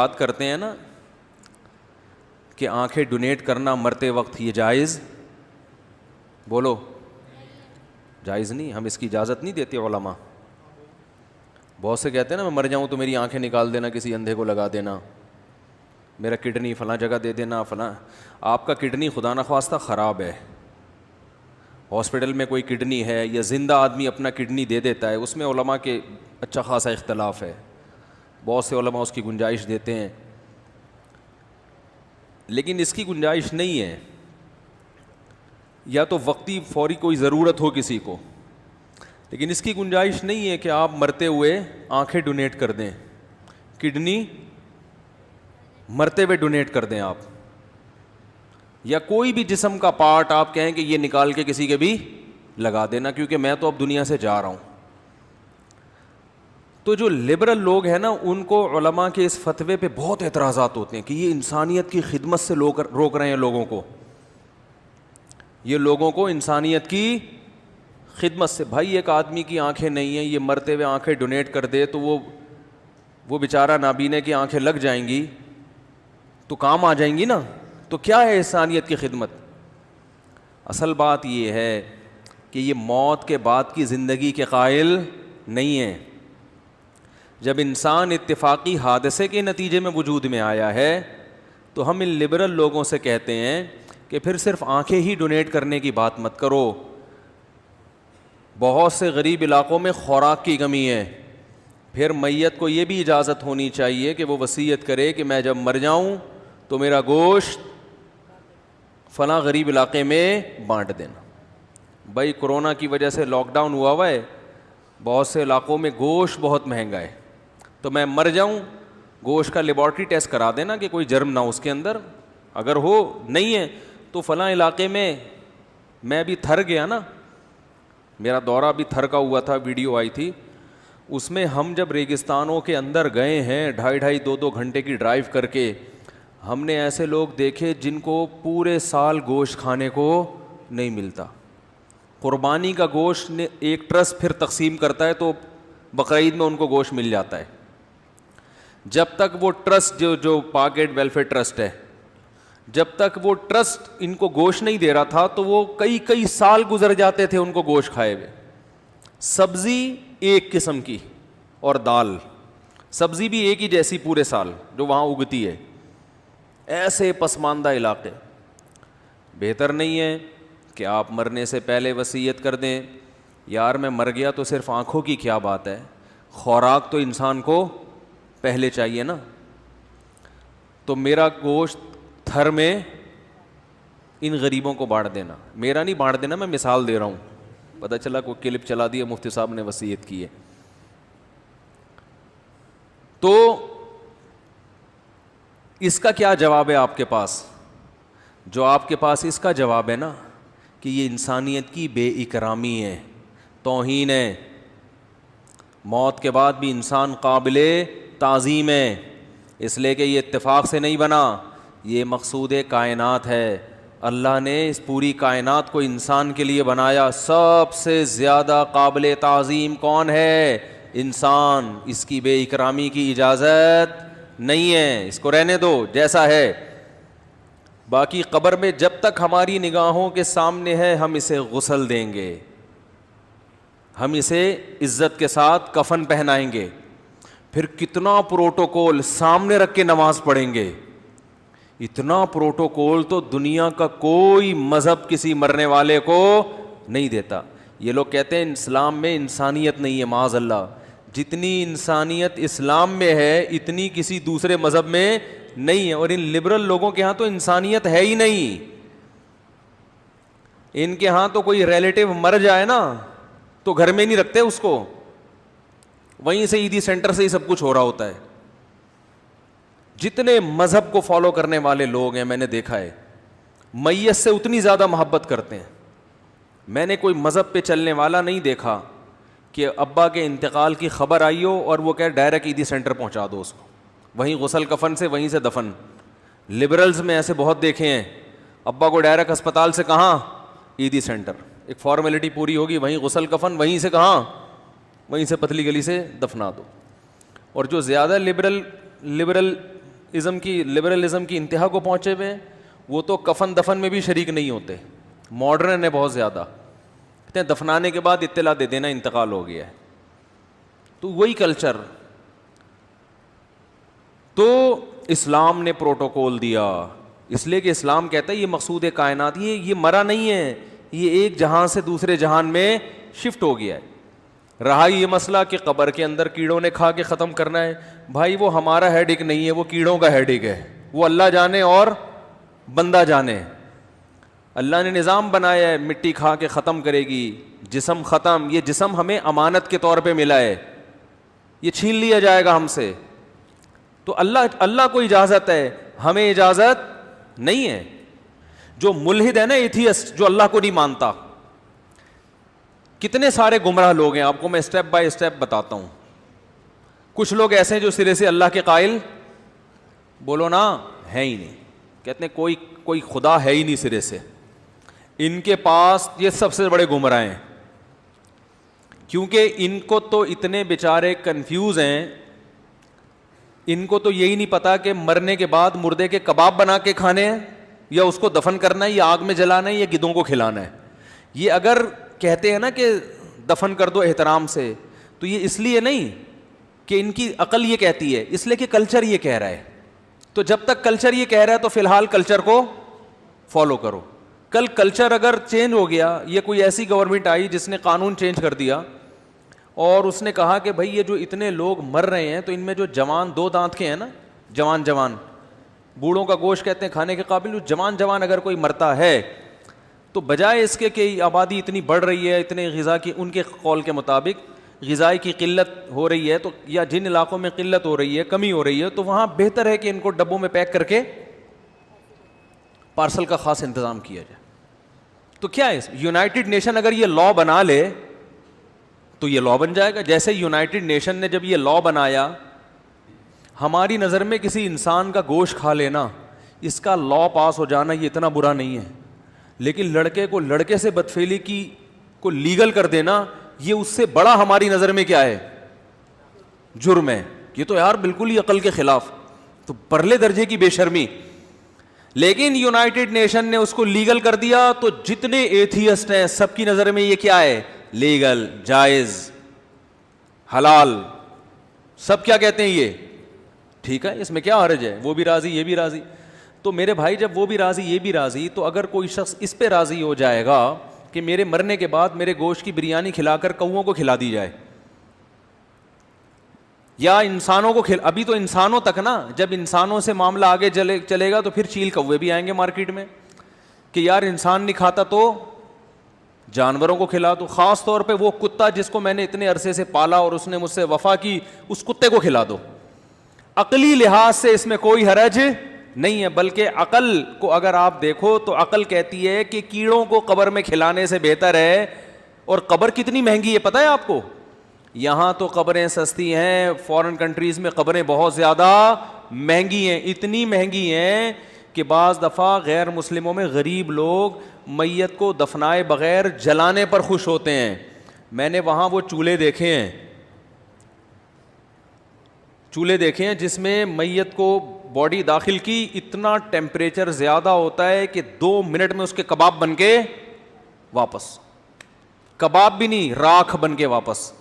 بات کرتے ہیں نا کہ آنکھیں ڈونیٹ کرنا مرتے وقت یہ جائز، بولو جائز نہیں، ہم اس کی اجازت نہیں دیتے علماء. بہت سے کہتے ہیں نا میں مر جاؤں تو میری آنکھیں نکال دینا، کسی اندھے کو لگا دینا، میرا کڈنی فلاں جگہ دے دینا فلاں. آپ کا کڈنی خدا نخواستہ خراب ہے، ہاسپٹل میں کوئی کڈنی ہے یا زندہ آدمی اپنا کڈنی دے دیتا ہے، اس میں علماء کے اچھا خاصا اختلاف ہے. بہت سے علماء اس کی گنجائش دیتے ہیں، لیکن اس کی گنجائش نہیں ہے. یا تو وقتی فوری کوئی ضرورت ہو کسی کو، لیکن اس کی گنجائش نہیں ہے کہ آپ مرتے ہوئے آنکھیں ڈونیٹ کر دیں، کڈنی مرتے ہوئے ڈونیٹ کر دیں آپ، یا کوئی بھی جسم کا پارٹ آپ کہیں کہ یہ نکال کے کسی کے بھی لگا دینا کیونکہ میں تو اب دنیا سے جا رہا ہوں. تو جو لبرل لوگ ہیں نا ان کو علماء کے اس فتوے پہ بہت اعتراضات ہوتے ہیں کہ یہ انسانیت کی خدمت سے روک رہے ہیں لوگوں کو، یہ لوگوں کو انسانیت کی خدمت سے. بھائی ایک آدمی کی آنکھیں نہیں ہیں، یہ مرتے ہوئے آنکھیں ڈونیٹ کر دے تو وہ بیچارہ نابینے کی آنکھیں لگ جائیں گی تو کام آ جائیں گی نا. تو کیا ہے انسانیت کی خدمت؟ اصل بات یہ ہے کہ یہ موت کے بعد کی زندگی کے قائل نہیں ہیں. جب انسان اتفاقی حادثے کے نتیجے میں وجود میں آیا ہے تو ہم ان لبرل لوگوں سے کہتے ہیں کہ پھر صرف آنکھیں ہی ڈونیٹ کرنے کی بات مت کرو. بہت سے غریب علاقوں میں خوراک کی کمی ہے، پھر میت کو یہ بھی اجازت ہونی چاہیے کہ وہ وصیت کرے کہ میں جب مر جاؤں تو میرا گوشت فلاں غریب علاقے میں بانٹ دینا. بھائی کرونا کی وجہ سے لاک ڈاؤن ہوا ہے، بہت سے علاقوں میں گوشت بہت مہنگا ہے، تو میں مر جاؤں گوشت کا لیبارٹری ٹیسٹ کرا دینا کہ کوئی جرم نہ ہو اس کے اندر، اگر ہو نہیں ہے تو فلاں علاقے میں بھی تھر گیا نا، میرا دورہ بھی تھر کا ہوا تھا، ویڈیو آئی تھی اس میں. ہم جب ریگستانوں کے اندر گئے ہیں 2.5 گھنٹے کی ڈرائیو کر کے، ہم نے ایسے لوگ دیکھے جن کو پورے سال گوشت کھانے کو نہیں ملتا. قربانی کا گوشت ایک ٹرسٹ پھر تقسیم کرتا ہے تو بقرعید میں ان کو گوشت مل جاتا ہے. جب تک وہ ٹرسٹ جو پاکٹ ویلفیئر ٹرسٹ ہے، جب تک وہ ٹرسٹ ان کو گوشت نہیں دے رہا تھا تو وہ کئی سال گزر جاتے تھے ان کو گوشت کھائے ہوئے. سبزی ایک قسم کی اور دال، سبزی بھی ایک ہی جیسی پورے سال جو وہاں اگتی ہے. ایسے پسماندہ علاقے. بہتر نہیں ہے کہ آپ مرنے سے پہلے وصیت کر دیں یار میں مر گیا تو صرف آنکھوں کی کیا بات ہے، خوراک تو انسان کو پہلے چاہیے نا. تو میرا گوشت تھر میں ان غریبوں کو بانٹ دینا، میرا نہیں بانٹ دینا، میں مثال دے رہا ہوں، پتہ چلا کوئی کلپ چلا دیا مفتی صاحب نے وصیت کی ہے. تو اس کا کیا جواب ہے آپ کے پاس؟ جو آپ کے پاس اس کا جواب ہے نا کہ یہ انسانیت کی بے اکرامی ہے، توہین ہے. موت کے بعد بھی انسان قابل تعظیم ہے، اس لیے کہ یہ اتفاق سے نہیں بنا، یہ مقصود کائنات ہے. اللہ نے اس پوری کائنات کو انسان کے لیے بنایا. سب سے زیادہ قابل تعظیم کون ہے؟ انسان. اس کی بے اکرامی کی اجازت نہیں ہے، اس کو رہنے دو جیسا ہے. باقی قبر میں جب تک ہماری نگاہوں کے سامنے ہے ہم اسے غسل دیں گے، ہم اسے عزت کے ساتھ کفن پہنائیں گے، پھر کتنا پروٹوکول سامنے رکھ کے نماز پڑھیں گے. اتنا پروٹوکول تو دنیا کا کوئی مذہب کسی مرنے والے کو نہیں دیتا. یہ لوگ کہتے ہیں اسلام میں انسانیت نہیں ہے، معاذ اللہ. جتنی انسانیت اسلام میں ہے اتنی کسی دوسرے مذہب میں نہیں ہے. اور ان لبرل لوگوں کے ہاں تو انسانیت ہے ہی نہیں. ان کے ہاں تو کوئی ریلیٹیو مر جائے نا تو گھر میں نہیں رکھتے اس کو، وہیں سے عیدی سینٹر سے ہی سب کچھ ہو رہا ہوتا ہے. جتنے مذہب کو فالو کرنے والے لوگ ہیں میں نے دیکھا ہے میت سے اتنی زیادہ محبت کرتے ہیں. میں نے کوئی مذہب پہ چلنے والا نہیں دیکھا کہ ابا کے انتقال کی خبر آئی ہو اور وہ کہے ڈائریکٹ عیدی سینٹر پہنچا دو اس کو، وہیں غسل کفن سے وہیں سے دفن. لبرلز میں ایسے بہت دیکھے ہیں، ابا کو ڈائریکٹ ہسپتال سے کہاں؟ عیدی سینٹر، ایک فارمیلٹی پوری ہوگی، وہیں غسل کفن، وہیں سے کہاں؟ وہیں سے پتلی گلی سے دفنا دو. اور جو زیادہ لبرل ازم کی لبرلزم کی انتہا کو پہنچے ہوئے ہیں. وہ تو کفن دفن میں بھی شریک نہیں ہوتے, ماڈرن ہے بہت زیادہ, کہتے ہیں دفنانے کے بعد اطلاع دے دینا انتقال ہو گیا ہے. تو وہی کلچر. تو اسلام نے پروٹوکول دیا, اس لیے کہ اسلام کہتا ہے یہ مقصود کائنات, یہ مرا نہیں ہے, یہ ایک جہان سے دوسرے جہان میں شفٹ ہو گیا ہے. رہا یہ مسئلہ کہ قبر کے اندر کیڑوں نے کھا کے ختم کرنا ہے, بھائی وہ ہمارا ہیڈک نہیں ہے, وہ کیڑوں کا ہیڈک ہے, وہ اللہ جانے اور بندہ جانے. اللہ نے نظام بنایا ہے, مٹی کھا کے ختم کرے گی, جسم ختم. یہ جسم ہمیں امانت کے طور پہ ملا ہے, یہ چھین لیا جائے گا ہم سے. تو اللہ کو اجازت ہے, ہمیں اجازت نہیں ہے. جو ملحد ہے نا, ایتھیسٹ, جو اللہ کو نہیں مانتا, کتنے سارے گمراہ لوگ ہیں, آپ کو میں اسٹیپ بائی اسٹیپ بتاتا ہوں. کچھ لوگ ایسے ہیں جو سرے سے اللہ کے قائل بولو نا ہے ہی نہیں, کہتے ہیں کوئی خدا ہے ہی نہیں سرے سے. ان کے پاس یہ سب سے بڑے گمراہ ہیں, کیونکہ ان کو تو اتنے بیچارے کنفیوز ہیں, ان کو تو یہی نہیں پتا کہ مرنے کے بعد مردے کے کباب بنا کے کھانے ہیں, یا اس کو دفن کرنا ہے, یا آگ میں جلانا ہے, یا گدوں کو کھلانا ہے. یہ اگر کہتے ہیں نا کہ دفن کر دو احترام سے, تو یہ اس لیے نہیں کہ ان کی عقل یہ کہتی ہے, اس لیے کہ کلچر یہ کہہ رہا ہے. تو جب تک کلچر یہ کہہ رہا ہے تو فی الحال کلچر کو فالو کرو. کل کلچر اگر چینج ہو گیا, یہ کوئی ایسی گورنمنٹ آئی جس نے قانون چینج کر دیا اور اس نے کہا کہ بھائی یہ جو اتنے لوگ مر رہے ہیں تو ان میں جو جوان 2 دانت کے ہیں نا, جوان بوڑھوں کا گوشت کہتے ہیں کھانے کے قابل, جوان اگر کوئی مرتا ہے تو بجائے اس کے کہ آبادی اتنی بڑھ رہی ہے, اتنے غذا کی, ان کے قول کے مطابق غذائی کی قلت ہو رہی ہے, تو یا جن علاقوں میں قلت ہو رہی ہے, کمی ہو رہی ہے, تو وہاں بہتر ہے کہ ان کو ڈبوں میں پیک کر کے پارسل کا خاص انتظام کیا جائے. تو کیا ہے, یونائٹڈ نیشن اگر یہ لا بنا لے تو یہ لا بن جائے گا. جیسے یونائٹڈ نیشن نے جب یہ لا بنایا, ہماری نظر میں کسی انسان کا گوشت کھا لینا, اس کا لا پاس ہو جانا, یہ اتنا برا نہیں ہے. لیکن لڑکے کو لڑکے سے بدفعلی کی کو لیگل کر دینا, یہ اس سے بڑا ہماری نظر میں کیا ہے, جرم ہے. یہ تو یار بالکل ہی عقل کے خلاف, تو پرلے درجے کی بے شرمی. لیکن یونائٹڈ نیشن نے اس کو لیگل کر دیا, تو جتنے ایتھیسٹ ہیں سب کی نظر میں یہ کیا ہے, لیگل, جائز, حلال, سب کیا کہتے ہیں یہ ٹھیک ہے, اس میں کیا حرج ہے, وہ بھی راضی یہ بھی راضی. تو میرے بھائی جب وہ بھی راضی یہ بھی راضی, تو اگر کوئی شخص اس پہ راضی ہو جائے گا کہ میرے مرنے کے بعد میرے گوشت کی بریانی کھلا کر کوؤں کو کھلا دی جائے, یا انسانوں کو ابھی تو انسانوں تک نا, جب انسانوں سے معاملہ آگے چلے گا تو پھر چیل کوے بھی آئیں گے مارکیٹ میں کہ یار انسان نہیں کھاتا تو جانوروں کو کھلا دو. خاص طور پہ وہ کتا جس کو میں نے اتنے عرصے سے پالا اور اس نے مجھ سے وفا کی, اس کتے کو کھلا دو. عقلی لحاظ سے اس میں کوئی حرج نہیں ہے, بلکہ عقل کو اگر آپ دیکھو تو عقل کہتی ہے کہ کیڑوں کو قبر میں کھلانے سے بہتر ہے. اور قبر کتنی مہنگی ہے پتہ ہے آپ کو, یہاں تو قبریں سستی ہیں, فورن کنٹریز میں قبریں بہت زیادہ مہنگی ہیں, اتنی مہنگی ہیں کہ بعض دفعہ غیر مسلموں میں غریب لوگ میت کو دفنائے بغیر جلانے پر خوش ہوتے ہیں. میں نے وہاں وہ چولہے دیکھے ہیں جس میں میت کو باڈی داخل کی, اتنا ٹیمپریچر زیادہ ہوتا ہے کہ 2 منٹ میں اس کے کباب بن کے واپس, کباب بھی نہیں راکھ بن کے واپس,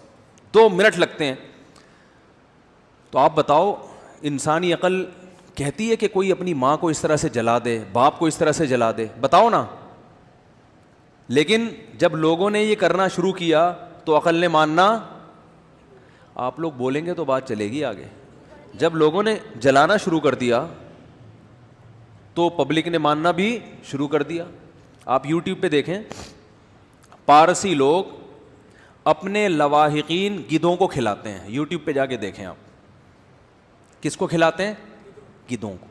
2 منٹ لگتے ہیں. تو آپ بتاؤ, انسانی عقل کہتی ہے کہ کوئی اپنی ماں کو اس طرح سے جلا دے, باپ کو اس طرح سے جلا دے, بتاؤ نا. لیکن جب لوگوں نے یہ کرنا شروع کیا تو عقل نے ماننا, آپ لوگ بولیں گے تو بات چلے گی آگے. جب لوگوں نے جلانا شروع کر دیا تو پبلک نے ماننا بھی شروع کر دیا. آپ یوٹیوب پہ دیکھیں, پارسی لوگ اپنے لواحقین گدھوں کو کھلاتے ہیں. یوٹیوب پہ جا کے دیکھیں آپ, کس کو کھلاتے ہیں, گدھوں کو.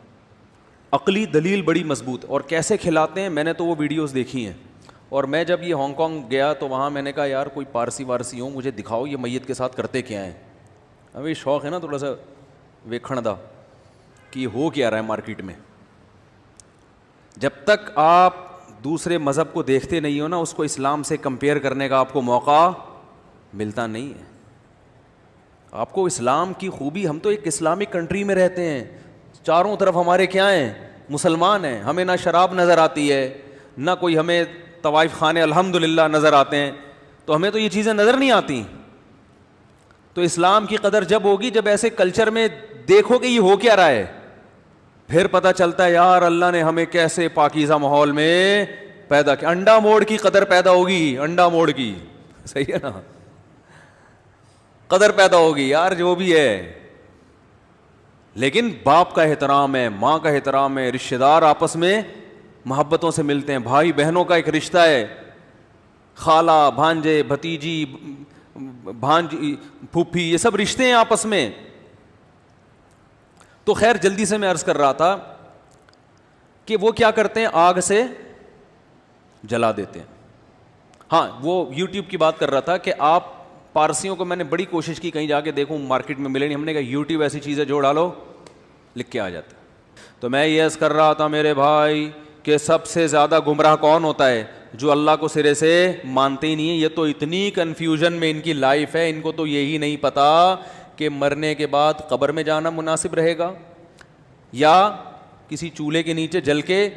عقلی دلیل بڑی مضبوط, اور کیسے کھلاتے ہیں میں نے تو وہ ویڈیوز دیکھی ہیں. اور میں جب یہ ہانگ کانگ گیا تو وہاں میں نے کہا یار کوئی پارسی وارسی ہو, مجھے دکھاؤ یہ میت کے ساتھ کرتے کیا ہیں. ہمیں شوق ہے نا تھوڑا سا ویکھن دا کہ یہ ہو کیا رہا ہے مارکیٹ میں. جب تک آپ دوسرے مذہب کو دیکھتے نہیں ہو نا, اس کو اسلام سے کمپیئر کرنے کا آپ کو موقع ملتا نہیں ہے. آپ کو اسلام کی خوبی, ہم تو ایک اسلامک کنٹری میں رہتے ہیں, چاروں طرف ہمارے کیا ہیں؟ مسلمان ہیں. ہمیں نہ شراب نظر آتی ہے, نہ کوئی ہمیں طوائف خانے الحمدللہ نظر آتے ہیں, تو ہمیں تو یہ چیزیں نظر نہیں آتی. تو اسلام کی قدر جب ہوگی جب ایسے کلچر میں دیکھو کہ یہ ہو کیا رہا ہے, پھر پتہ چلتا ہے یار اللہ نے ہمیں کیسے پاکیزہ ماحول میں پیدا کیا. انڈا موڑ کی قدر پیدا ہوگی, انڈا موڑ کی, صحیح ہے نا, قدر پیدا ہوگی یار جو بھی ہے. لیکن باپ کا احترام ہے, ماں کا احترام ہے, رشتہ دار آپس میں محبتوں سے ملتے ہیں, بھائی بہنوں کا ایک رشتہ ہے, خالہ بھانجے بھتیجی بھانجی پھوپھی, یہ سب رشتے ہیں آپس میں. تو خیر جلدی سے میں عرض کر رہا تھا کہ وہ کیا کرتے ہیں, آگ سے جلا دیتے ہیں. ہاں وہ یوٹیوب کی بات کر رہا تھا کہ آپ پارسیوں کو, میں نے بڑی کوشش کی کہیں جا کے دیکھوں, مارکیٹ میں ملے نہیں. ہم نے کہا یوٹیوب ایسی چیز ہے جو ڈالو لکھ کے آ جاتا ہے. تو میں یہ عرض کر رہا تھا میرے بھائی کہ سب سے زیادہ گمراہ کون ہوتا ہے؟ جو اللہ کو سرے سے مانتے ہی نہیں ہے. یہ تو اتنی کنفیوژن میں ان کی لائف ہے, ان کو تو یہی نہیں پتا کہ مرنے کے بعد قبر میں جانا مناسب رہے گا یا کسی چولہے کے نیچے جل کے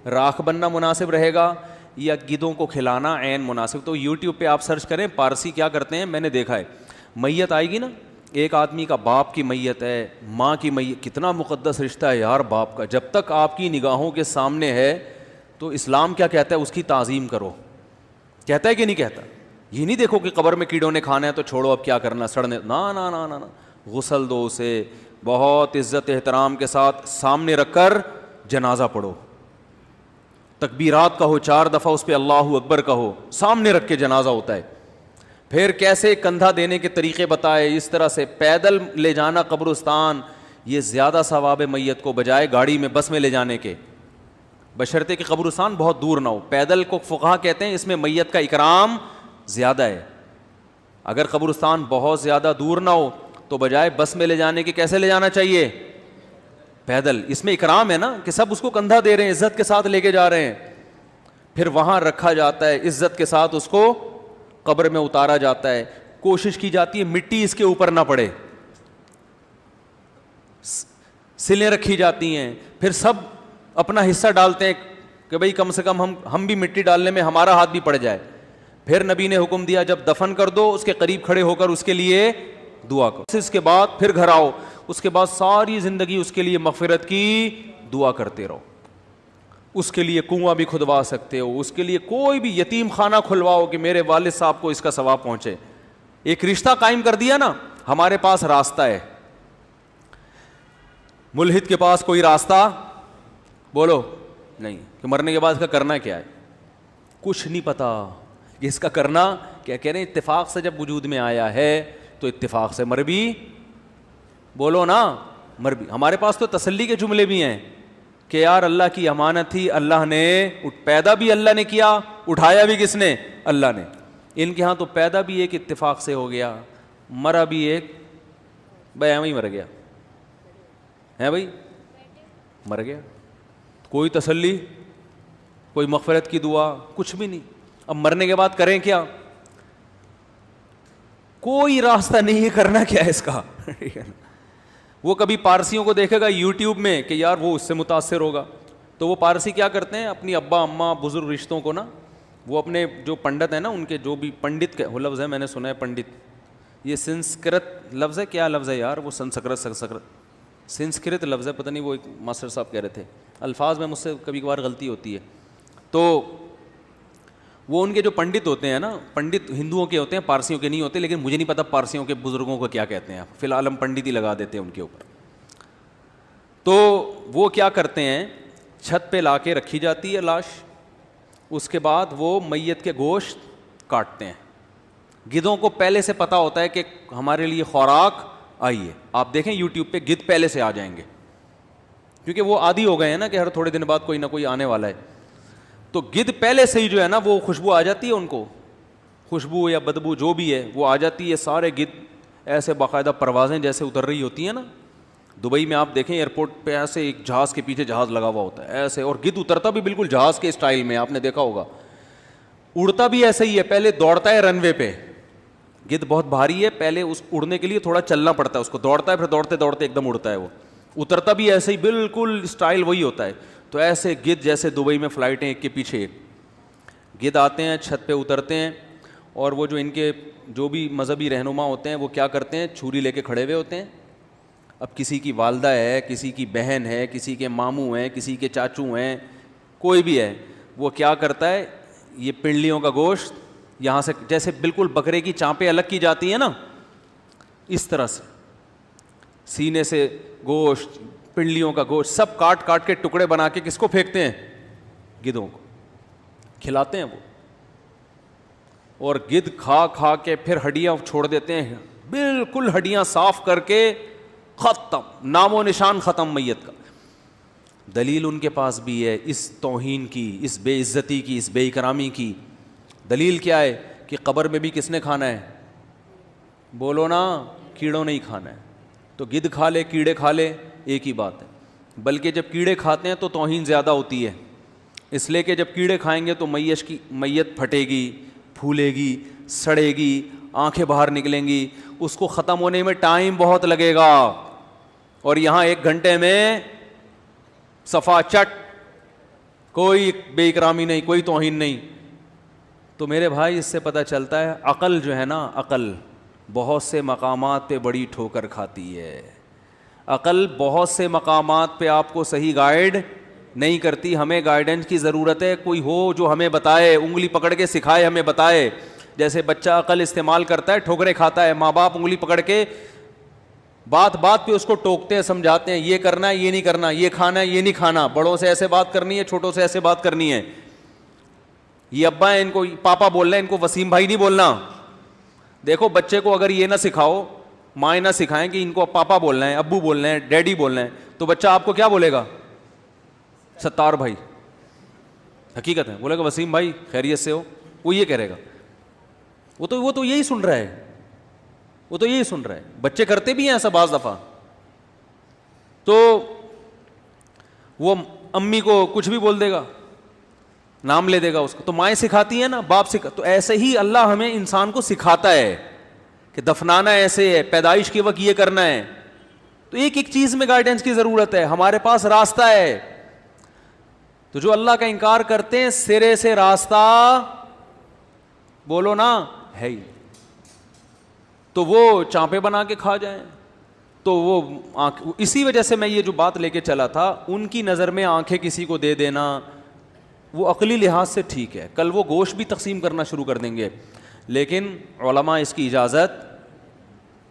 راکھ بننا مناسب رہے گا یا گدھوں کو کھلانا عین مناسب. تو یوٹیوب پہ آپ سرچ کریں پارسی کیا کرتے ہیں, میں نے دیکھا ہے. میت آئے گی نا, ایک آدمی کا باپ کی میت ہے, ماں کی میت, کتنا مقدس رشتہ ہے یار باپ کا, جب تک آپ کی نگاہوں کے سامنے ہے تو اسلام کیا کہتا ہے, اس کی تعظیم کرو. کہتا ہے کہ نہیں کہتا؟ یہ نہیں دیکھو کہ قبر میں کیڑوں نے کھانا ہے تو چھوڑو اب کیا کرنا, سڑنے, نا نا نا نا, غسل دو اسے, بہت عزت احترام کے ساتھ سامنے رکھ کر جنازہ پڑھو, تکبیرات کہو 4 دفعہ, اس پہ اللہ اکبر کہو, سامنے رکھ کے جنازہ ہوتا ہے. پھر کیسے کندھا دینے کے طریقے بتائے, اس طرح سے پیدل لے جانا قبرستان, یہ زیادہ ثواب ہے میت کو بجائے گاڑی میں بس میں لے جانے کے, بشرطے کہ قبرستان بہت دور نہ ہو. پیدل کو فقہا کہتے ہیں اس میں میت کا اکرام زیادہ ہے. اگر قبرستان بہت زیادہ دور نہ ہو تو بجائے بس میں لے جانے کے کیسے لے جانا چاہیے؟ پیدل. اس میں اکرام ہے نا کہ سب اس کو کندھا دے رہے ہیں, عزت کے ساتھ لے کے جا رہے ہیں. پھر وہاں رکھا جاتا ہے, عزت کے ساتھ اس کو قبر میں اتارا جاتا ہے. کوشش کی جاتی ہے مٹی اس کے اوپر نہ پڑے, سلیں رکھی جاتی ہیں. پھر سب اپنا حصہ ڈالتے ہیں کہ بھئی کم سے کم ہم بھی مٹی ڈالنے میں ہمارا ہاتھ بھی پڑ جائے. پھر نبی نے حکم دیا جب دفن کر دو اس کے قریب کھڑے ہو کر اس کے لیے دعا کرو. اس کے بعد پھر گھر آؤ, اس کے بعد ساری زندگی اس کے لیے مغفرت کی دعا کرتے رہو. اس کے لیے کنواں بھی کھدوا سکتے ہو, اس کے لیے کوئی بھی یتیم خانہ کھلواؤ کہ میرے والد صاحب کو اس کا ثواب پہنچے. ایک رشتہ قائم کر دیا نا, ہمارے پاس راستہ ہے. ملحد کے پاس کوئی راستہ بولو نہیں کہ مرنے کے بعد اس کا کرنا کیا ہے, کچھ نہیں پتا کہ اس کا کرنا کیا. کہہ رہے ہیں اتفاق سے جب وجود میں آیا ہے تو اتفاق سے مر بھی, بولو نا مر بھی. ہمارے پاس تو تسلی کے جملے بھی ہیں کہ یار اللہ کی امانت تھی, اللہ نے پیدا بھی اللہ نے کیا, اٹھایا بھی کس نے؟ اللہ نے. ان کے ہاں تو پیدا بھی ایک اتفاق سے ہو گیا, مرا بھی ایک بھائی ایویں ہی مر گیا ہے, بھائی مر گیا. کوئی تسلی, کوئی مغفرت کی دعا, کچھ بھی نہیں. اب مرنے کے بعد کریں کیا؟ کوئی راستہ نہیں ہے, کرنا کیا ہے اس کا. وہ کبھی پارسیوں کو دیکھے گا یوٹیوب میں کہ یار وہ اس سے متاثر ہوگا, تو وہ پارسی کیا کرتے ہیں اپنی ابا اماں بزرگ رشتوں کو نا, وہ اپنے جو پنڈت ہیں نا ان کے, جو بھی پنڈت وہ لفظ ہے میں نے سنا ہے پنڈت, یہ سنسکرت لفظ ہے, کیا لفظ ہے یار وہ, سنسکرت لفظ ہے, پتہ نہیں, وہ ایک ماسٹر صاحب کہہ رہے تھے. الفاظ میں مجھ سے کبھی کبھار غلطی ہوتی ہے. تو وہ ان کے جو پنڈت ہوتے ہیں نا, پنڈت ہندوؤں کے ہوتے ہیں, پارسیوں کے نہیں ہوتے, لیکن مجھے نہیں پتا پارسیوں کے بزرگوں کو کیا کہتے ہیں, فی الحال ہم پنڈت ہی لگا دیتے ہیں ان کے اوپر. تو وہ کیا کرتے ہیں, چھت پہ لا کے رکھی جاتی ہے لاش, اس کے بعد وہ میت کے گوشت کاٹتے ہیں. گدھوں کو پہلے سے پتا ہوتا ہے کہ ہمارے لیے خوراک آئی ہے. آپ دیکھیں یوٹیوب پہ گدھ پہلے سے آ جائیں گے, کیونکہ وہ عادی ہو گئے ہیں نا کہ ہر تھوڑے دن بعد کوئی نہ کوئی آنے والا ہے. تو گدھ پہلے سے ہی جو ہے نا وہ خوشبو آ جاتی ہے, ان کو خوشبو یا بدبو جو بھی ہے وہ آ جاتی ہے. سارے گدھ ایسے باقاعدہ پروازیں جیسے اتر رہی ہوتی ہیں نا, دبئی میں آپ دیکھیں ایئرپورٹ پہ ایسے ایک جہاز کے پیچھے جہاز لگا ہوا ہوتا ہے ایسے, اور گدھ اترتا بھی بالکل جہاز کے اسٹائل میں, آپ نے دیکھا ہوگا. اڑتا بھی ایسے ہی ہے, پہلے دوڑتا ہے رن وے پہ. گدھ بہت بھاری ہے, پہلے اس اڑنے کے لیے تھوڑا چلنا پڑتا ہے اس کو, دوڑتا ہے پھر دوڑتے دوڑتے ایک دم اڑتا ہے وہ. اترتا بھی ایسے ہی بالکل اسٹائل وہی ہوتا ہے. تو ایسے گدھ جیسے دبئی میں فلائٹیں ایک کے پیچھے ایک گدھ آتے ہیں, چھت پہ اترتے ہیں, اور وہ جو ان کے جو بھی مذہبی رہنما ہوتے ہیں وہ کیا کرتے ہیں, چھری لے کے کھڑے ہوئے ہوتے ہیں. اب کسی کی والدہ ہے, کسی کی بہن ہے, کسی کے ماموں ہیں, کسی کے چاچو ہیں, کوئی بھی ہے, وہ کیا کرتا ہے, یہ پنڈلیوں کا گوشت یہاں سے جیسے بالکل بکرے کی چانپیں الگ کی جاتی ہیں نا, اس طرح سے سینے سے گوشت, پنڈلیوں کا گوشت سب کاٹ کاٹ کے ٹکڑے بنا کے کس کو پھینکتے ہیں, گدھوں کو کھلاتے ہیں وہ. اور گدھ کھا کھا کے پھر ہڈیاں چھوڑ دیتے ہیں, بالکل ہڈیاں صاف کر کے ختم, نام و نشان ختم میت کا. دلیل ان کے پاس بھی ہے اس توہین کی, اس بے عزتی کی, اس بے اکرامی کی. دلیل کیا ہے کہ قبر میں بھی کس نے کھانا ہے, بولو نا, کیڑوں نے ہی کھانا ہے. تو گدھ کھا لے کیڑے کھا لے ایک ہی بات ہے, بلکہ جب کیڑے کھاتے ہیں تو توہین زیادہ ہوتی ہے, اس لیے کہ جب کیڑے کھائیں گے تو میت پھٹے گی, پھولے گی, سڑے گی, آنکھیں باہر نکلیں گی, اس کو ختم ہونے میں ٹائم بہت لگے گا. اور یہاں 1 گھنٹے میں صفا چٹ, کوئی بے اکرامی نہیں, کوئی توہین نہیں. تو میرے بھائی اس سے پتہ چلتا ہے عقل جو ہے نا, عقل بہت سے مقامات پہ بڑی ٹھوکر کھاتی ہے. عقل بہت سے مقامات پہ آپ کو صحیح گائیڈ نہیں کرتی. ہمیں گائیڈنس کی ضرورت ہے, کوئی ہو جو ہمیں بتائے, انگلی پکڑ کے سکھائے, ہمیں بتائے. جیسے بچہ عقل استعمال کرتا ہے, ٹھوکریں کھاتا ہے, ماں باپ انگلی پکڑ کے بات بات پہ اس کو ٹوکتے ہیں, سمجھاتے ہیں, یہ کرنا ہے, یہ نہیں کرنا, یہ کھانا ہے, یہ نہیں کھانا, بڑوں سے ایسے بات کرنی ہے, چھوٹوں سے ایسے بات کرنی ہے. یہ ابا ہیں, ان کو پاپا بولنا ہے, ان کو وسیم بھائی نہیں بولنا. دیکھو بچے کو اگر یہ نہ سکھاؤ, مائیں نہ سکھائیں کہ ان کو پاپا بولنا ہے, ابو بولنا ہے, ڈیڈی بولنا ہے, تو بچہ آپ کو کیا بولے گا, ستار بھائی. حقیقت ہے, بولے گا وسیم بھائی خیریت سے ہو, وہ یہ کہے گا. وہ تو یہی سن رہا ہے, وہ تو یہی سن رہا ہے. بچے کرتے بھی ہیں ایسا بعض دفعہ. تو وہ امی کو کچھ بھی بول دے گا, نام لے دے گا اس کو. تو مائیں سکھاتی ہیں نا, باپ سکھا. تو ایسے ہی اللہ ہمیں انسان کو سکھاتا ہے کہ دفنانا ایسے ہے, پیدائش کے وقت یہ کرنا ہے. تو ایک ایک چیز میں گائیڈنس کی ضرورت ہے. ہمارے پاس راستہ ہے. تو جو اللہ کا انکار کرتے ہیں, سرے سے راستہ بولو نا ہے ہی, تو وہ چانپے بنا کے کھا جائیں. تو وہ اسی وجہ سے میں یہ جو بات لے کے چلا تھا, ان کی نظر میں آنکھیں کسی کو دے دینا وہ عقلی لحاظ سے ٹھیک ہے. کل وہ گوشت بھی تقسیم کرنا شروع کر دیں گے, لیکن علماء اس کی اجازت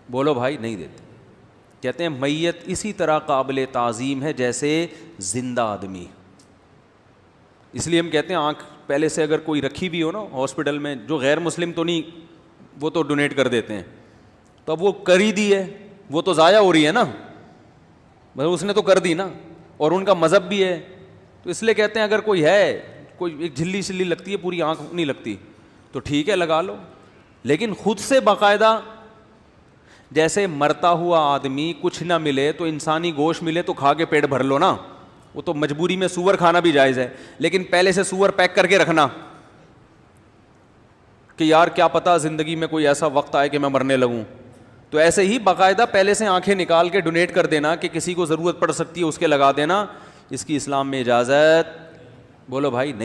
بولو بھائی نہیں دیتے. کہتے ہیں میت اسی طرح قابل تعظیم ہے جیسے زندہ آدمی. اس لیے ہم کہتے ہیں آنکھ پہلے سے اگر کوئی رکھی بھی ہو نا ہاسپٹل میں, جو غیر مسلم تو نہیں, وہ تو ڈونیٹ کر دیتے ہیں. تو اب وہ کر ہی دی ہے, وہ تو ضائع ہو رہی ہے نا, مطلب اس نے تو کر دی نا, اور ان کا مذہب بھی ہے. تو اس لیے کہتے ہیں اگر کوئی ہے, کوئی ایک جھلی شلی لگتی ہے, پوری آنکھ نہیں لگتی, تو ٹھیک ہے لگا لو. لیکن خود سے باقاعدہ, جیسے مرتا ہوا آدمی کچھ نہ ملے تو انسانی گوشت ملے تو کھا کے پیٹ بھر لو نا, وہ تو مجبوری میں سور کھانا بھی جائز ہے, لیکن پہلے سے سور پیک کر کے رکھنا کہ یار کیا پتا زندگی میں کوئی ایسا وقت آئے کہ میں مرنے لگوں. تو ایسے ہی باقاعدہ پہلے سے آنکھیں نکال کے ڈونیٹ کر دینا کہ کسی کو ضرورت پڑ سکتی ہے اس کے لگا دینا. اس کی اسلام میں اجازت بولو بھائی نہیں.